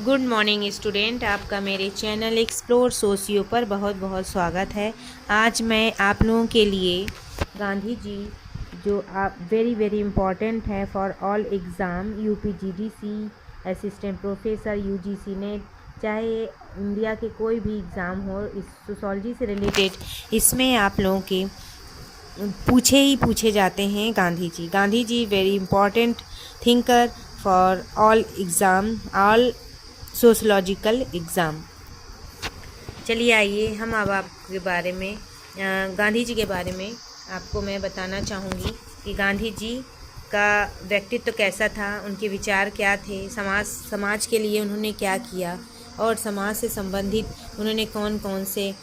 Good morning student, आपका मेरे channel explore socio पर बहुत बहुत स्वागत है। आज मैं आप लोगों के लिए गांधी जी जो आप वेरी इम्पॉर्टेंट है for all exam UPGDC, assistant professor, UGC NET, चाहे इंडिया के कोई भी एग्ज़ाम हो, इस सोशोलॉजी से रिलेटेड इसमें आप लोगों के पूछे जाते हैं Gandhi ji very important thinker for all exam, all sociological exam. चलिए आइए हम अब आपके बारे में गांधी जी के बारे में आपको मैं बताना चाहूँगी कि गांधी जी का व्यक्तित्व कैसा था, उनके विचार क्या थे, समाज के लिए उन्होंने क्या किया और समाज से संबंधित उन्होंने कौन कौन से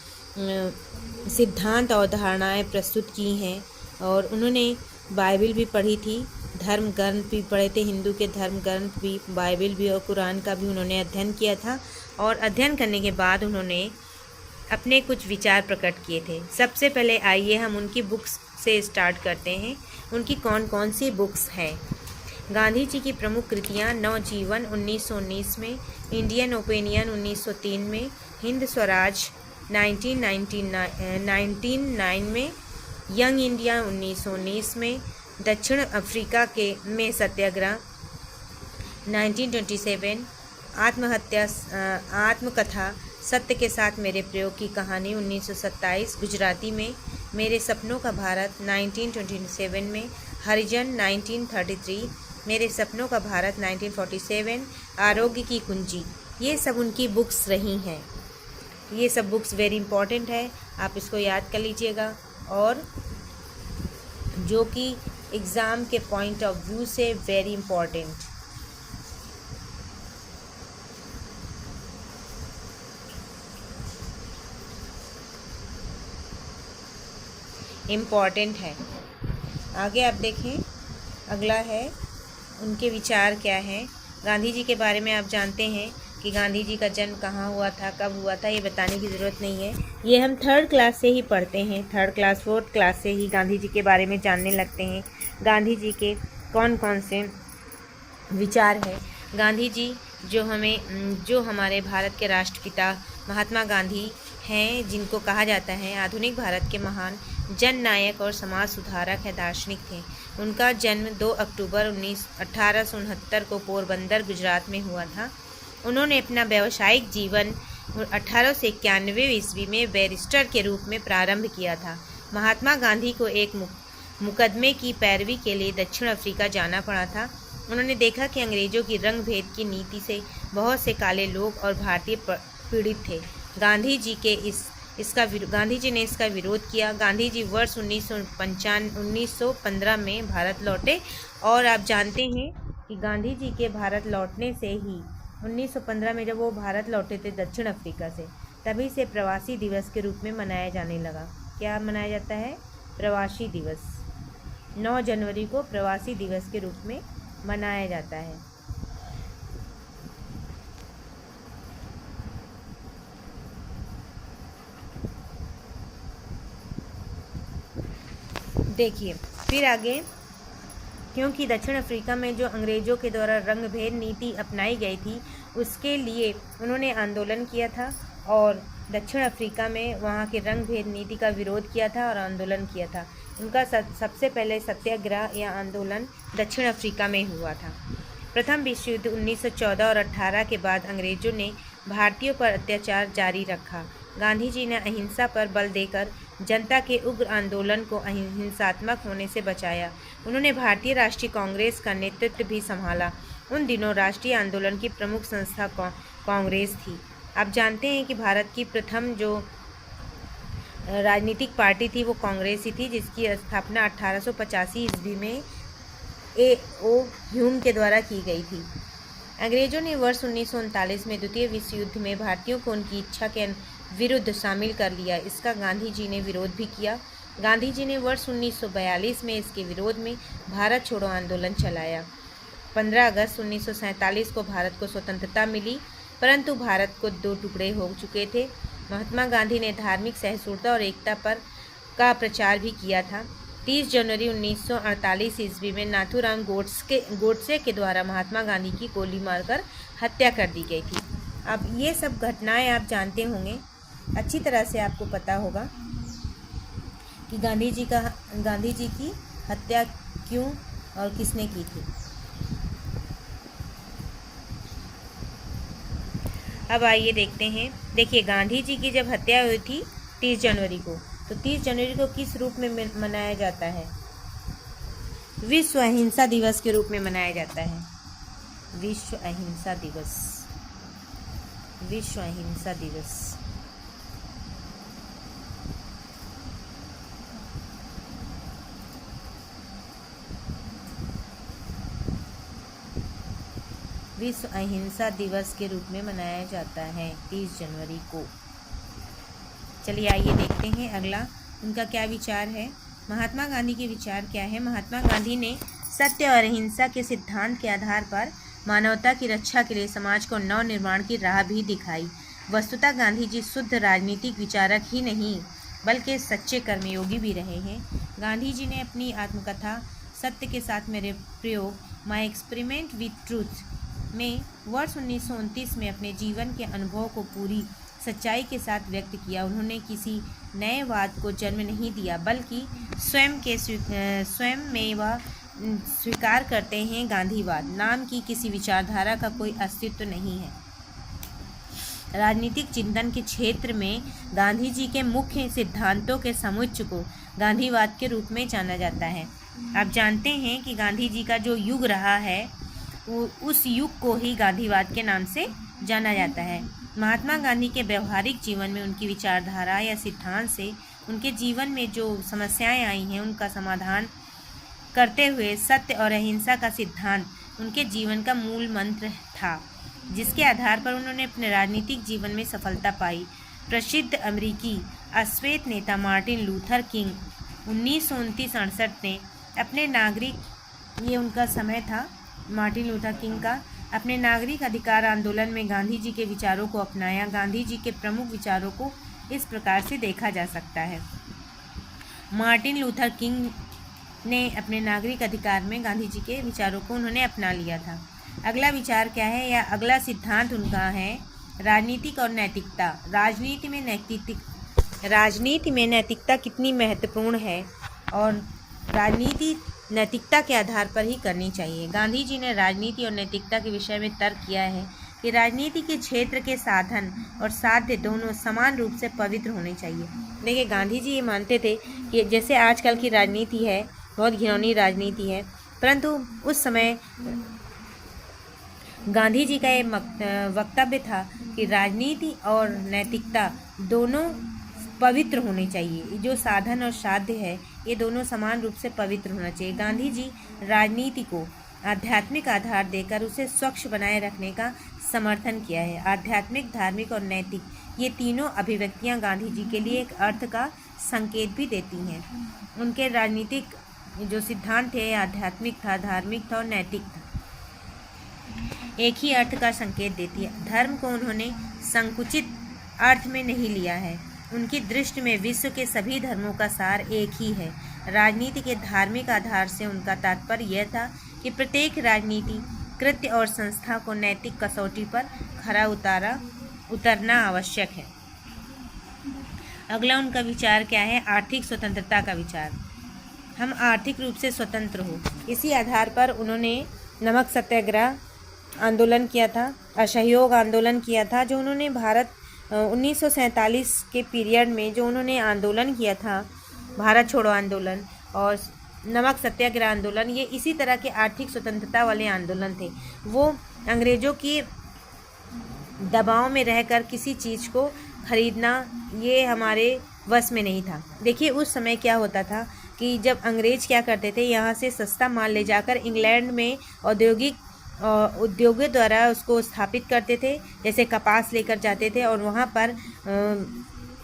सिद्धांत और धारणाएँ प्रस्तुत की हैं। और उन्होंने बाइबिल भी पढ़ी थी, धर्म ग्रंथ भी पढ़े थे, हिंदू के धर्म ग्रंथ भी, बाइबिल भी और कुरान का भी उन्होंने अध्ययन किया था। और अध्ययन करने के बाद उन्होंने अपने कुछ विचार प्रकट किए थे। सबसे पहले आइए हम उनकी बुक्स से स्टार्ट करते हैं। उनकी कौन कौन सी बुक्स हैं। गांधी जी की प्रमुख कृतियाँ: नवजीवन 1919 में, इंडियन ओपिनियन 1903 में, हिंद स्वराज 1909 में, यंग इंडिया 1919 में, दक्षिण अफ्रीका में सत्याग्रह 1927, आत्मकथा सत्य के साथ मेरे प्रयोग की कहानी 1927, गुजराती में, मेरे सपनों का भारत 1927 में, हरिजन 1933, मेरे सपनों का भारत 1947, आरोग्य की कुंजी। ये सब उनकी बुक्स रही हैं। ये सब बुक्स वेरी इंपॉर्टेंट है, आप इसको याद कर लीजिएगा। और जो कि एग्ज़ाम के पॉइंट ऑफ व्यू से वेरी इम्पॉर्टेंट। है। आगे आप देखें, अगला है उनके विचार क्या हैं। गांधी जी के बारे में आप जानते हैं कि गांधी जी का जन्म कहाँ हुआ था, कब हुआ था, ये बताने की ज़रूरत नहीं है। ये हम 3rd क्लास से ही पढ़ते हैं, 3rd क्लास 4th क्लास से ही गांधी जी के बारे में जानने लगते हैं। गांधी जी के कौन कौन से विचार है। गांधी जी जो हमारे भारत के राष्ट्रपिता महात्मा गांधी हैं, जिनको कहा जाता है आधुनिक भारत के महान जननायक और समाज सुधारक है, दार्शनिक थे। उनका जन्म 2 अक्टूबर 1869 को पोरबंदर, गुजरात में हुआ था। उन्होंने अपना व्यावसायिक जीवन 1891 ईस्वी में बैरिस्टर के रूप में प्रारंभ किया था। महात्मा गांधी को एक मुकदमे की पैरवी के लिए दक्षिण अफ्रीका जाना पड़ा था। उन्होंने देखा कि अंग्रेजों की रंग भेद की नीति से बहुत से काले लोग और भारतीय पीड़ित थे। गांधी जी ने इसका विरोध किया। गांधी जी वर्ष 1915 में भारत लौटे। और आप जानते हैं कि गांधी जी के भारत लौटने से ही 1915 में जब वो भारत लौटे थे दक्षिण अफ्रीका से, तभी से प्रवासी दिवस के रूप में मनाया जाने लगा। क्या मनाया जाता है? प्रवासी दिवस। 9 जनवरी को प्रवासी दिवस के रूप में मनाया जाता है। देखिए फिर आगे, क्योंकि दक्षिण अफ्रीका में जो अंग्रेज़ों के द्वारा रंग भेद नीति अपनाई गई थी, उसके लिए उन्होंने आंदोलन किया था और दक्षिण अफ्रीका में वहाँ के रंग भेद नीति का विरोध किया था और आंदोलन किया था। उनका सबसे पहले सत्याग्रह या आंदोलन दक्षिण अफ्रीका में हुआ था। प्रथम विश्व युद्ध 1914 और 18 के बाद अंग्रेज़ों ने भारतीयों पर अत्याचार जारी रखा। गांधी जी ने अहिंसा पर बल देकर जनता के उग्र आंदोलन को अहिंसात्मक होने से बचाया। उन्होंने भारतीय राष्ट्रीय कांग्रेस का नेतृत्व भी संभाला। उन दिनों राष्ट्रीय आंदोलन की प्रमुख संस्था कांग्रेस थी। आप जानते हैं कि भारत की प्रथम जो राजनीतिक पार्टी थी वो कांग्रेस ही थी, जिसकी स्थापना 1885 ईस्वी में A.O. ह्यूम के द्वारा की गई थी। अंग्रेजों ने वर्ष 1939 में द्वितीय विश्व युद्ध में भारतीयों को उनकी इच्छा के विरुद्ध शामिल कर लिया। इसका गांधी जी ने विरोध भी किया। गांधी जी ने वर्ष 1942 में इसके विरोध में भारत छोड़ो आंदोलन चलाया। 15 अगस्त 1947 को भारत को स्वतंत्रता मिली, परंतु भारत को 2 टुकड़े हो चुके थे। महात्मा गांधी ने धार्मिक सहिष्णुता और एकता का प्रचार भी किया था। 30 जनवरी 1948 ईस्वी में नाथूराम गोडसे के द्वारा महात्मा गांधी की गोली मारकर हत्या कर दी गई थी। अब ये सब घटनाएं आप जानते होंगे, अच्छी तरह से आपको पता होगा कि गांधी जी की हत्या क्यों और किसने की थी। अब आइए देखते हैं। देखिए, गांधी जी की जब हत्या हुई थी 30 जनवरी को, तो 30 जनवरी को किस रूप में मनाया जाता है? विश्व अहिंसा दिवस के रूप में मनाया जाता है। विश्व अहिंसा दिवस, विश्व अहिंसा दिवस। विश्व अहिंसा दिवस के रूप में मनाया जाता है 30 जनवरी को। चलिए आइए देखते हैं अगला उनका क्या विचार है। महात्मा गांधी के विचार क्या है? महात्मा गांधी ने सत्य और अहिंसा के सिद्धांत के आधार पर मानवता की रक्षा के लिए समाज को नव निर्माण की राह भी दिखाई। वस्तुतः गांधी जी शुद्ध राजनीतिक विचारक ही नहीं बल्कि सच्चे कर्मयोगी भी रहे हैं। गांधी जी ने अपनी आत्मकथा सत्य के साथ मेरे प्रयोग माई एक्सपेरिमेंट विथ ट्रूथ में वर्ष 1929 में अपने जीवन के अनुभव को पूरी सच्चाई के साथ व्यक्त किया। उन्होंने किसी नए वाद को जन्म नहीं दिया बल्कि स्वयं में वह स्वीकार करते हैं गांधीवाद नाम की किसी विचारधारा का कोई अस्तित्व नहीं है। राजनीतिक चिंतन के क्षेत्र में गांधी जी के मुख्य सिद्धांतों के समुच्चय को गांधीवाद के रूप में जाना जाता है। आप जानते हैं कि गांधी जी का जो युग रहा है उस युग को ही गांधीवाद के नाम से जाना जाता है। महात्मा गांधी के व्यवहारिक जीवन में उनकी विचारधारा या सिद्धांत से उनके जीवन में जो समस्याएं आई हैं उनका समाधान करते हुए सत्य और अहिंसा का सिद्धांत उनके जीवन का मूल मंत्र था, जिसके आधार पर उन्होंने अपने राजनीतिक जीवन में सफलता पाई। प्रसिद्ध अमेरिकी अश्वेत नेता मार्टिन लूथर किंग 1929-68 ने अपने नागरिक, ये उनका समय था मार्टिन लूथर किंग का, अपने नागरिक अधिकार आंदोलन में गांधी जी के विचारों को अपनाया। गांधी जी के प्रमुख विचारों को इस प्रकार से देखा जा सकता है। मार्टिन लूथर किंग ने अपने नागरिक अधिकार में गांधी जी के विचारों को उन्होंने अपना लिया था। अगला विचार क्या है या अगला सिद्धांत उनका है राजनीतिक और नैतिकता। राजनीति में नैतिकता कितनी महत्वपूर्ण है और राजनीति नैतिकता के आधार पर ही करनी चाहिए। गांधी जी ने राजनीति और नैतिकता के विषय में तर्क किया है कि राजनीति के क्षेत्र के साधन और साध्य दोनों समान रूप से पवित्र होने चाहिए। देखिए, गांधी जी ये मानते थे कि जैसे आजकल की राजनीति है बहुत घिनौनी राजनीति है, परंतु उस समय गांधी जी का ये वक्तव्य था कि राजनीति और नैतिकता दोनों पवित्र होने चाहिए। जो साधन और साध्य है ये दोनों समान रूप से पवित्र होना चाहिए। गांधी जी राजनीति को आध्यात्मिक आधार देकर उसे स्वच्छ बनाए रखने का समर्थन किया है। आध्यात्मिक, धार्मिक और नैतिक ये तीनों अभिव्यक्तियां गांधी जी के लिए एक अर्थ का संकेत भी देती हैं। उनके राजनीतिक जो सिद्धांत थे आध्यात्मिक था, धार्मिक था और नैतिक था, एक ही अर्थ का संकेत देती है। धर्म को उन्होंने संकुचित अर्थ में नहीं लिया है। उनकी दृष्टि में विश्व के सभी धर्मों का सार एक ही है। राजनीति के धार्मिक आधार से उनका तात्पर्य यह था कि प्रत्येक राजनीति कृत्य और संस्था को नैतिक कसौटी पर खरा उतरना आवश्यक है। अगला उनका विचार क्या है? आर्थिक स्वतंत्रता का विचार। हम आर्थिक रूप से स्वतंत्र हो, इसी आधार पर उन्होंने नमक सत्याग्रह आंदोलन किया था, असहयोग आंदोलन किया था। जो उन्होंने 1947 के पीरियड में जो उन्होंने आंदोलन किया था, भारत छोड़ो आंदोलन और नमक सत्याग्रह आंदोलन, ये इसी तरह के आर्थिक स्वतंत्रता वाले आंदोलन थे। वो अंग्रेज़ों की दबाव में रहकर किसी चीज़ को खरीदना ये हमारे वश में नहीं था। देखिए, उस समय क्या होता था कि जब अंग्रेज़ क्या करते थे, यहाँ से सस्ता माल ले जाकर इंग्लैंड में उद्योगों द्वारा उसको स्थापित करते थे। जैसे कपास लेकर जाते थे और वहाँ पर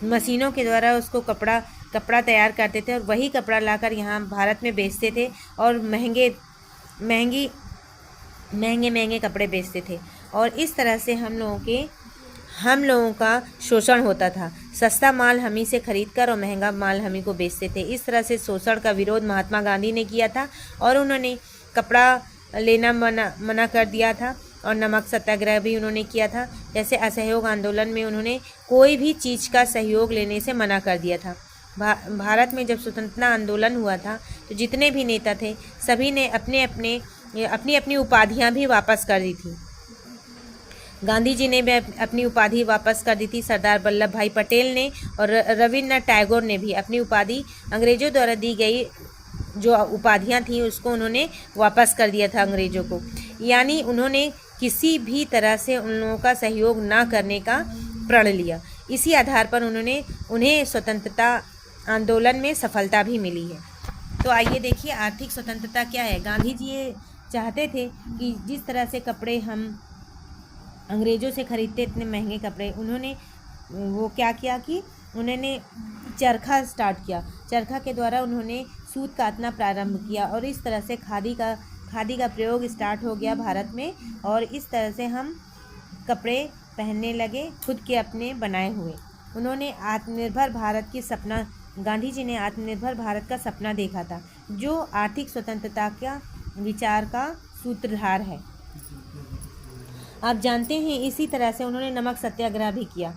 मशीनों के द्वारा उसको कपड़ा तैयार करते थे और वही कपड़ा लाकर यहाँ भारत में बेचते थे और महंगे कपड़े बेचते थे। और इस तरह से हम लोगों का शोषण होता था। सस्ता माल हम ही से खरीदकर और महंगा माल हम ही को बेचते थे। इस तरह से शोषण का विरोध महात्मा गांधी ने किया था और उन्होंने कपड़ा लेना मना कर दिया था। और नमक सत्याग्रह भी उन्होंने किया था। जैसे असहयोग आंदोलन में उन्होंने कोई भी चीज़ का सहयोग लेने से मना कर दिया था। भारत में जब स्वतंत्रता आंदोलन हुआ था तो जितने भी नेता थे सभी ने अपनी अपनी उपाधियां भी वापस कर दी थी। गांधी जी ने भी अपनी उपाधि वापस कर दी थी, सरदार वल्लभ भाई पटेल ने और रविन्द्रनाथ टैगोर ने भी अपनी उपाधि अंग्रेज़ों द्वारा दी गई जो उपाधियां थीं उसको उन्होंने वापस कर दिया था अंग्रेज़ों को। यानी उन्होंने किसी भी तरह से उन लोगों का सहयोग ना करने का प्रण लिया। इसी आधार पर उन्हें स्वतंत्रता आंदोलन में सफलता भी मिली है। तो आइए देखिए आर्थिक स्वतंत्रता क्या है। गांधी जी ये चाहते थे कि जिस तरह से कपड़े हम अंग्रेज़ों से ख़रीदते इतने महंगे कपड़े, उन्होंने वो क्या किया कि उन्होंने चरखा स्टार्ट किया। चरखा के द्वारा उन्होंने सूत काटना प्रारंभ किया और इस तरह से खादी का प्रयोग स्टार्ट हो गया भारत में और इस तरह से हम कपड़े पहनने लगे खुद के अपने बनाए हुए। उन्होंने आत्मनिर्भर भारत की सपना गांधी जी ने आत्मनिर्भर भारत का सपना देखा था जो आर्थिक स्वतंत्रता का विचार का सूत्रधार है। आप जानते हैं इसी तरह से उन्होंने नमक सत्याग्रह भी किया।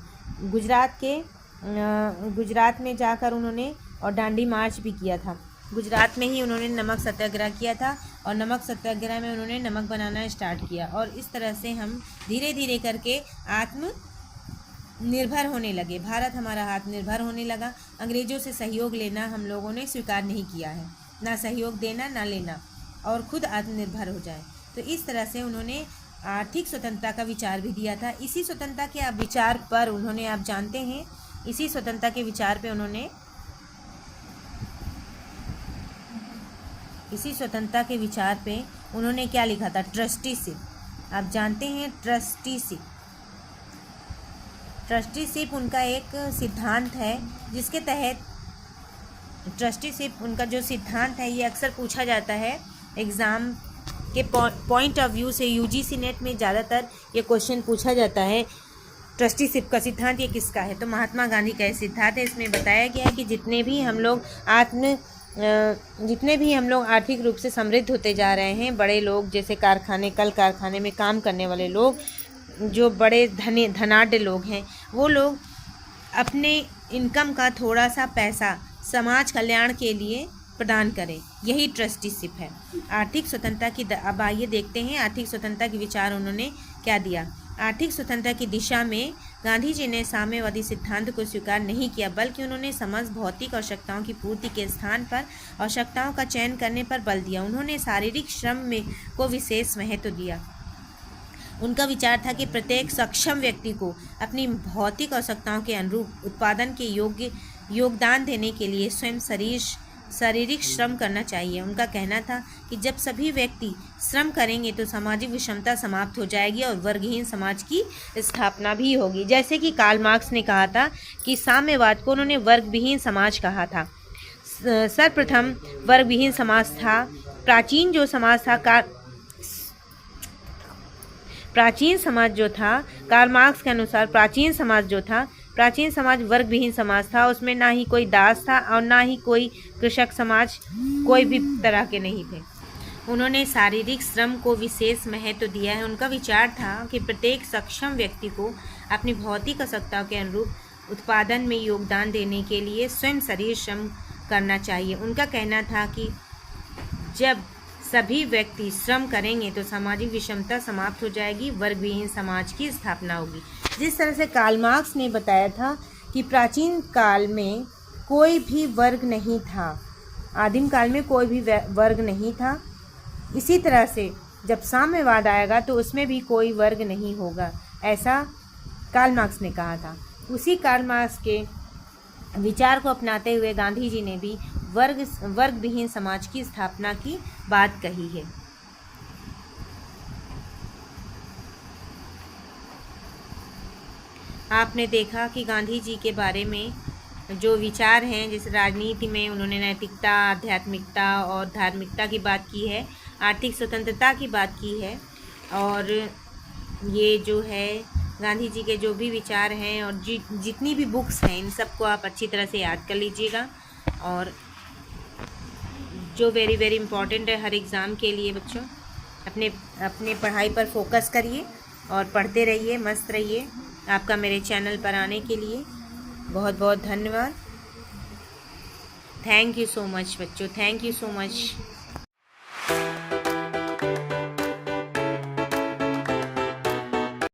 गुजरात में जाकर उन्होंने और दांडी मार्च भी किया था। गुजरात में ही उन्होंने नमक सत्याग्रह किया था और नमक सत्याग्रह में उन्होंने नमक बनाना स्टार्ट किया और इस तरह से हम धीरे धीरे करके आत्मनिर्भर होने लगे। भारत हमारा आत्मनिर्भर होने लगा। अंग्रेज़ों से सहयोग लेना हम लोगों ने स्वीकार नहीं किया है, ना सहयोग देना ना लेना, और खुद आत्मनिर्भर हो जाए। तो इस तरह से उन्होंने आर्थिक स्वतंत्रता का विचार भी दिया था। इसी स्वतंत्रता के विचार पर उन्होंने, आप जानते हैं, इसी स्वतंत्रता के विचार पे उन्होंने क्या लिखा था? ट्रस्टीशिप। आप जानते हैं ट्रस्टीशिप उनका एक सिद्धांत है जिसके तहत ट्रस्टीशिप उनका जो सिद्धांत है ये अक्सर पूछा जाता है एग्ज़ाम के पॉइंट ऑफ व्यू से। यूजीसी नेट में ज़्यादातर ये क्वेश्चन पूछा जाता है ट्रस्टीशिप का सिद्धांत ये किसका है, तो महात्मा गांधी का ये सिद्धांत है। इसमें बताया गया है कि जितने भी हम लोग आर्थिक रूप से समृद्ध होते जा रहे हैं, बड़े लोग जैसे कल कारखाने में काम करने वाले लोग, जो बड़े धनाढ्य लोग हैं, वो लोग अपने इनकम का थोड़ा सा पैसा समाज कल्याण के लिए प्रदान करें, यही ट्रस्टीशिप है। आर्थिक स्वतंत्रता की अब आइए देखते हैं आर्थिक स्वतंत्रता के विचार उन्होंने क्या दिया। आर्थिक स्वतंत्रता की दिशा में गांधी जी ने साम्यवादी सिद्धांत को स्वीकार नहीं किया, बल्कि उन्होंने समस्त भौतिक आवश्यकताओं की पूर्ति के स्थान पर आवश्यकताओं का चयन करने पर बल दिया। उन्होंने शारीरिक श्रम को विशेष महत्व दिया। उनका विचार था कि प्रत्येक सक्षम व्यक्ति को अपनी भौतिक आवश्यकताओं के अनुरूप उत्पादन के योग्य योगदान देने के लिए स्वयं शारीरिक श्रम करना चाहिए। उनका कहना था कि जब सभी व्यक्ति श्रम करेंगे तो सामाजिक विषमता समाप्त हो जाएगी और वर्गहीन समाज की स्थापना भी होगी। जैसे कि कार्ल मार्क्स ने कहा था कि साम्यवाद को उन्होंने वर्गविहीन समाज कहा था। सर्वप्रथम वर्गविहीन समाज था। प्राचीन समाज जो था कार्ल मार्क्स के अनुसार प्राचीन समाज वर्गविहीन समाज था। उसमें ना ही कोई दास था और ना ही कोई कृषक समाज, कोई भी तरह के नहीं थे। उन्होंने शारीरिक श्रम को विशेष महत्व दिया है। उनका विचार था कि प्रत्येक सक्षम व्यक्ति को अपनी भौतिक आवश्यकताओं के अनुरूप उत्पादन में योगदान देने के लिए स्वयं शारीरिक श्रम करना चाहिए। उनका कहना था कि जब सभी व्यक्ति श्रम करेंगे तो सामाजिक विषमता समाप्त हो जाएगी, वर्गविहीन समाज की स्थापना होगी। जिस तरह से कार्ल मार्क्स ने बताया था कि प्राचीन काल में कोई भी वर्ग नहीं था, आदिम काल में कोई भी वर्ग नहीं था, इसी तरह से जब साम्यवाद आएगा तो उसमें भी कोई वर्ग नहीं होगा, ऐसा कार्ल मार्क्स ने कहा था। उसी कार्ल मार्क्स के विचार को अपनाते हुए गांधी जी ने भी वर्गविहीन समाज की स्थापना की बात कही है। आपने देखा कि गांधी जी के बारे में जो विचार हैं, जैसे राजनीति में उन्होंने नैतिकता, आध्यात्मिकता और धार्मिकता की बात की है, आर्थिक स्वतंत्रता की बात की है, और ये जो है गांधी जी के जो भी विचार हैं और जितनी भी बुक्स हैं इन सबको आप अच्छी तरह से याद कर लीजिएगा, और जो वेरी वेरी इम्पॉर्टेंट है हर एग्ज़ाम के लिए बच्चों। अपने अपने पढ़ाई पर फोकस करिए और पढ़ते रहिए, मस्त रहिए। आपका मेरे चैनल पर आने के लिए बहुत बहुत धन्यवाद। थैंक यू सो मच बच्चों, थैंक यू सो मच।